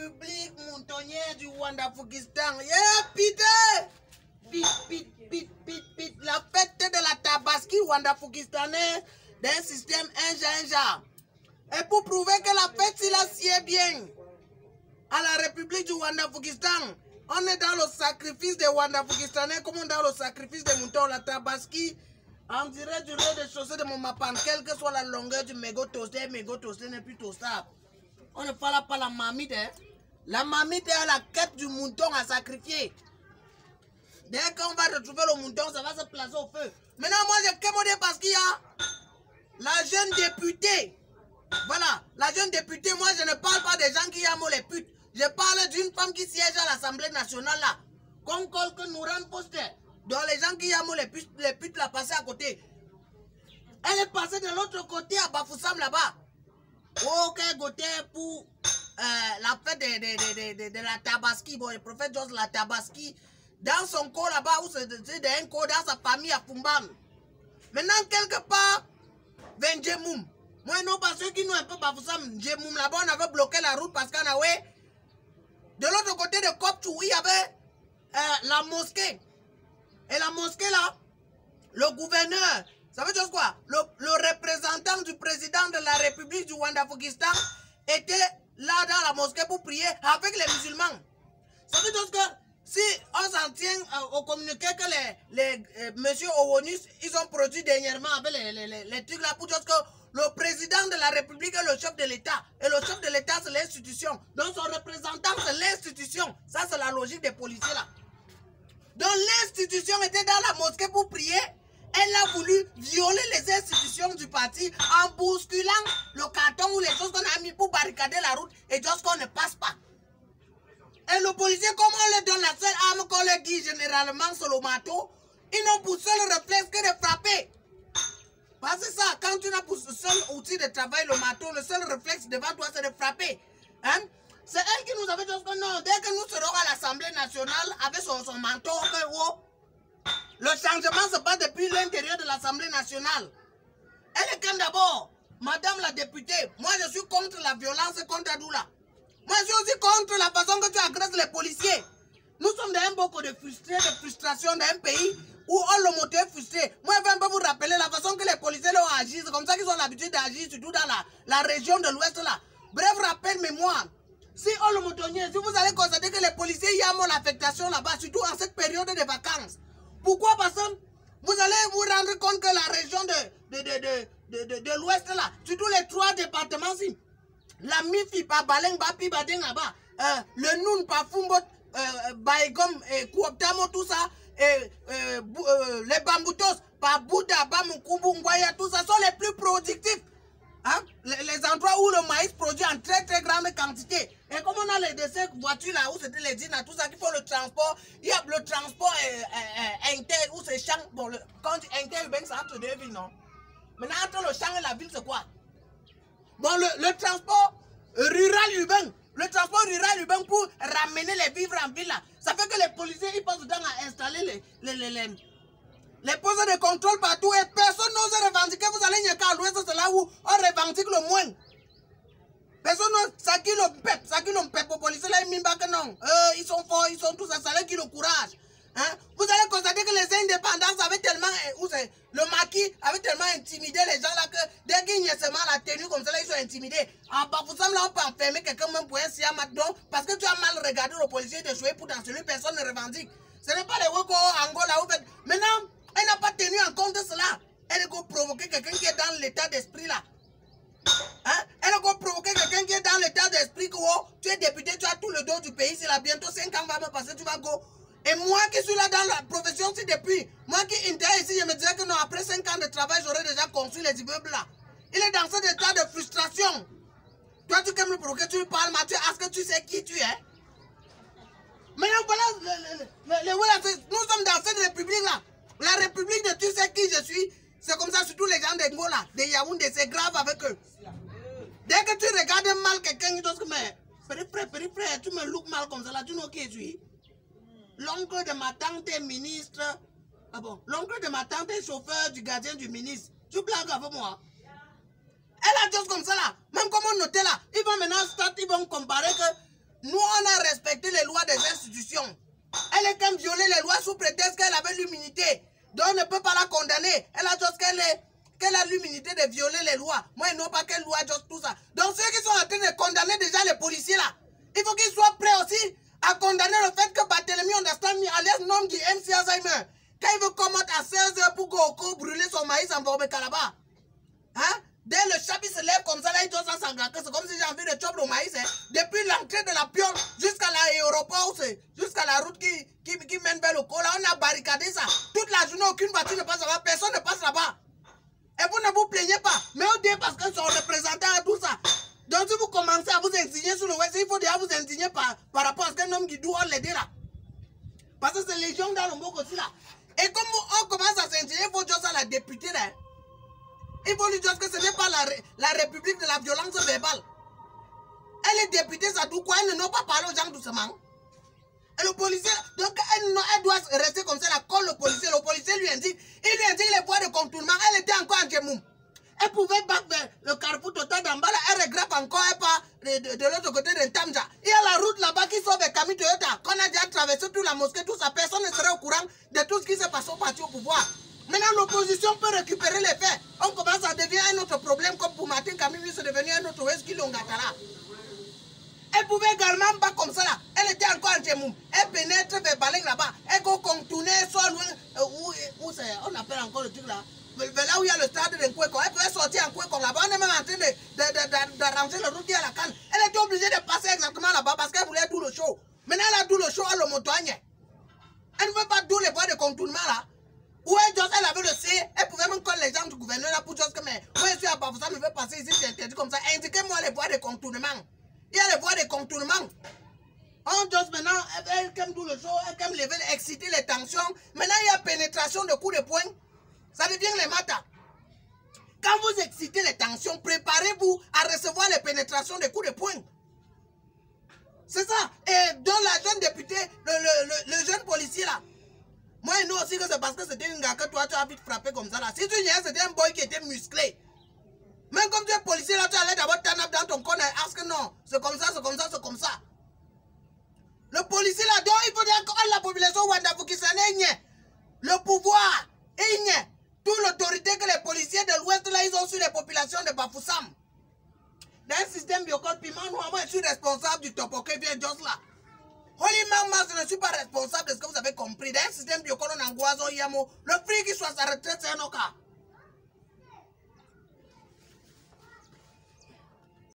République moutonnière du Rwanda-Fukistan. Yeah, Peter! Pit. La fête de la Tabaski Rwanda-Fukistanais d'un système inja. Et pour prouver que la fête, s'il a si bien à la République du Rwanda-Fukistan, on est dans le sacrifice des Rwanda-Fukistanais comme on est dans le sacrifice des moutons. La Tabaski, on dirait du rez-de-chaussée de mon mapan, quelle que soit la longueur du mégot toasté n'est plus toastable. On ne parle pas la mamite. Hein? La mamite est à la quête du mouton à sacrifier. Dès qu'on va retrouver le mouton, ça va se placer au feu. Maintenant, moi, j'ai commandé parce qu'il y a la jeune députée. Voilà, la jeune députée, moi, je ne parle pas des gens qui aiment les putes. Je parle d'une femme qui siège à l'Assemblée nationale, là. Comme que nous rend poster. Donc, les gens qui aiment les putes, la passer à côté. Elle est passée de l'autre côté à Bafoussam, là-bas. Ok, côté pour la fête de la Tabaski. Bon, le prophète Jos la Tabaski. Dans son corps là-bas, où c'est un corps dans sa famille à Fumbam. Maintenant, quelque part, vers Djemoum. Moi, non, pas ceux qui nous un peu Bafoussam, Djemoum là-bas, on avait bloqué la route parce qu'on avait. De l'autre côté de Kopchou, il y avait la mosquée. Et la mosquée là, le gouverneur, ça veut dire quoi? Le représentant du président de la République du Rwanda-Fukistan était là dans la mosquée pour prier avec les musulmans. Ça veut dire que si on s'en tient au communiqué que les monsieur Owonus, ils ont produit dernièrement avec les trucs là pour dire que le président de la République est le chef de l'État. Et le chef de l'État, c'est l'institution. Donc son représentant, c'est l'institution. Ça, c'est la logique des policiers là. Donc l'institution était dans la mosquée pour prier. Elle a voulu violer les institutions du parti en bousculant le carton ou les choses qu'on a mis pour barricader la route et dire qu'on ne passe pas. Et le policier, comme on leur donne la seule arme qu'on leur dit généralement sur le marteau, ils n'ont pour seul réflexe que de frapper. Parce que ça, quand tu n'as pour seul outil de travail le marteau, le seul réflexe devant toi, c'est de frapper. Hein? C'est elle qui nous avait dit que non, dès que nous serons à l'Assemblée nationale avec son manteau, le changement se passe depuis l'intérieur de l'Assemblée nationale. Elle est quand d'abord, madame la députée, moi je suis contre la violence contre Adoula. Moi je suis aussi contre la façon que tu agresses les policiers. Nous sommes dans un beaucoup de frustration dans un pays où on le moteur frustré. Moi je vais un peu vous rappeler la façon que les policiers ont agi. C'est comme ça qu'ils ont l'habitude d'agir, surtout dans la région de l'Ouest là. Bref, rappel mémoire. Si on le moutonnier, si vous allez constater que les policiers y ont l'affectation là-bas, surtout en cette période de vacances. Pourquoi? Parce que vous allez vous rendre compte que la région de l'Ouest là, surtout les 3 départements-ci, la Mifi par Baleng, Bapi, Badeng là-bas, le Noun par Fumbo, Baïgom et Kouoptamo, tout ça, et les Bamboutos par Bouddha, Bamukumbu, Ngwaya, tout ça sont les plus productifs. Hein? Les endroits où le maïs produit en très grande quantité. Et comme on a de ces voitures là où c'était les dînes, tout ça qui font le transport, il y a le transport inter où c'est champ. Bon, quand inter, c'est entre 2 villes, non? Maintenant, entre le champ et la ville, c'est quoi? Bon, le transport rural urbain. Le transport rural urbain pour ramener les vivres en ville là. Ça fait que les policiers ils passent du temps à installer les postes de contrôle partout et personne n'ose revendiquer. Vous allez n'y qu'à l'ouest, c'est là où on revendique le moins. Personne n'ose, ça qui le pep aux policiers là, ils m'y que non. Ils sont forts, ils sont tous à salaire qui le courage. Hein? Vous allez constater que les indépendants avaient tellement, le maquis avait tellement intimidé les gens là que dès qu'ils n'y a seulement la tenue comme ça là, ils sont intimidés. En Bafoussam là, on peut enfermer quelqu'un même pour un siam donc parce que tu as mal regardé le policier de jouer pour dans celui, personne ne revendique. Ce n'est pas les Woko Angola où fait. Maintenant, elle n'a pas tenu en compte de cela. Elle a provoqué quelqu'un qui est dans l'état d'esprit là. Hein? Elle a provoqué quelqu'un qui est dans l'état d'esprit que oh, tu es député, tu as tout le dos du pays, c'est là bientôt 5 ans va me passer, tu vas go. Et moi qui suis là dans la profession aussi depuis, moi qui intéresse ici, je me disais que non, après 5 ans de travail, j'aurais déjà construit les immeubles là. Il est dans cet état de frustration. Toi, tu aimes le provoquer, tu lui parles, Mathieu, est-ce que tu sais qui tu es? Maintenant, voilà, nous sommes dans cette république là. La république de tu sais qui je suis, c'est comme ça, surtout les gens de Ngola, de Yaoundé, c'est grave avec eux. Dès que tu regardes mal quelqu'un, il dit mais frère, tu me looks mal comme ça là, tu sais qui je suis. L'oncle de ma tante est ministre. Ah bon, l'oncle de ma tante est chauffeur du gardien du ministre. Tu blagues avec moi? Elle a juste comme ça là. Même comme on notait là, ils vont maintenant ils vont comparer que Nous, on a respecté les lois des institutions. Elle est comme violé les lois sous prétexte qu'elle avait l'immunité. Donc, on ne peut pas la condamner. Elle a juste qu'elle a l'immunité de violer les lois. Moi, ils n'ont pas quelle loi, juste tout ça. Donc, ceux qui sont en train de condamner déjà les policiers là, il faut qu'ils soient prêts aussi à condamner le fait que Barthélemy Understand, alias nom du MC Alzheimer, quand il veut commenter à 16h pour Goko brûler son maïs en Borbe Calaba. Hein? Dès le chapitre se lève comme ça, là, il doit s'engager. C'est comme si j'ai envie de chopper le maïs. Hein? Depuis l'entrée de la piole jusqu'à l'aéroport, jusqu'à la route qui mène vers le col, là, on a barricadé ça. Toute la journée, aucune voiture ne passe là-bas, personne ne passe là-bas. Et vous ne vous plaignez pas. Mais au début, parce qu'ils sont représentants à tout ça. Donc, si vous commencez à vous indigner sur le Ouest, il faut déjà vous indigner par rapport à ce qu'un homme qui doit l'aider là. Parce que c'est les gens dans le monde aussi là. Et comme on commence à s'indigner, il faut dire ça à la députée là. Il faut lui dire que ce n'est pas la République de la violence verbale. Elle est députée, ça tout quoi, elle ne doit pas parler aux gens doucement. Et le policier, donc elle doit rester comme ça, là, quand le policier lui indique, il lui indique les voies de contournement, elle était encore en Djemoum. Elle pouvait battre vers le carrefour total d'en bas, là, elle regrette encore, elle part de l'autre côté de Tamja. Il y a la route là-bas qui sauve les Camille Toyota. Quand on a déjà traversé toute la mosquée, tout ça, personne ne serait au courant de tout ce qui s'est passé au parti au pouvoir. Maintenant, l'opposition peut récupérer les faits. On commence à devenir un autre problème, comme pour Martin Camille, c'est devenu un autre West qui l'ongatara. Elle pouvait également pas comme ça là. Elle était encore en Djemoum. Elle pénètre vers Baleng là-bas. Elle peut contourner soit loin. Où c'est? On appelle encore le truc là. Vers là où il y a le stade de Nkweko. Elle pouvait sortir en Kweko là-bas. On est même en train d'arranger le route qui est à la canne. Elle était obligée de passer exactement là-bas parce qu'elle voulait tout le show. Maintenant elle a tout le show à le montagne. Elle ne veut pas tout les voies de contournement là. Ou elle avait le C, elle pouvait même coller les gens du gouvernement là pour dire que mais moi je suis à Bafoussam, je vais passer ici, c'est interdit comme ça. Indiquez-moi les voies de contournement. Il y a les voies de contournement. On dit maintenant, elle aime tout le show, elle aime lever, exciter les tensions. Maintenant, il y a pénétration de coups de poing. Ça veut dire les matas. Quand vous excitez les tensions, préparez-vous à recevoir les pénétrations de coups de poing. C'est ça. Et dans la jeune députée, le jeune policier là, moi, nous aussi que c'est parce que c'était une gars que toi, tu as vite frappé comme ça là. Si tu niais, c'était un boy qui était musclé. Même comme tu es policier là, tu allais d'abord t'en dans ton corps et parce que non, c'est comme ça, c'est comme ça, c'est comme ça. Le policier là, donc il faut dire que la population Wandafukisane, le pouvoir, toute l'autorité que les policiers de l'Ouest là, ils ont sur les populations de Bafoussam. Dans un système biocode piment, moi je suis responsable du topoké vient juste là. Holy Mama, je ne suis pas responsable de ce que vous avez compris. Dans un système biocode en Angoiso Yamo, le prix qui soit sa retraite, c'est un cas.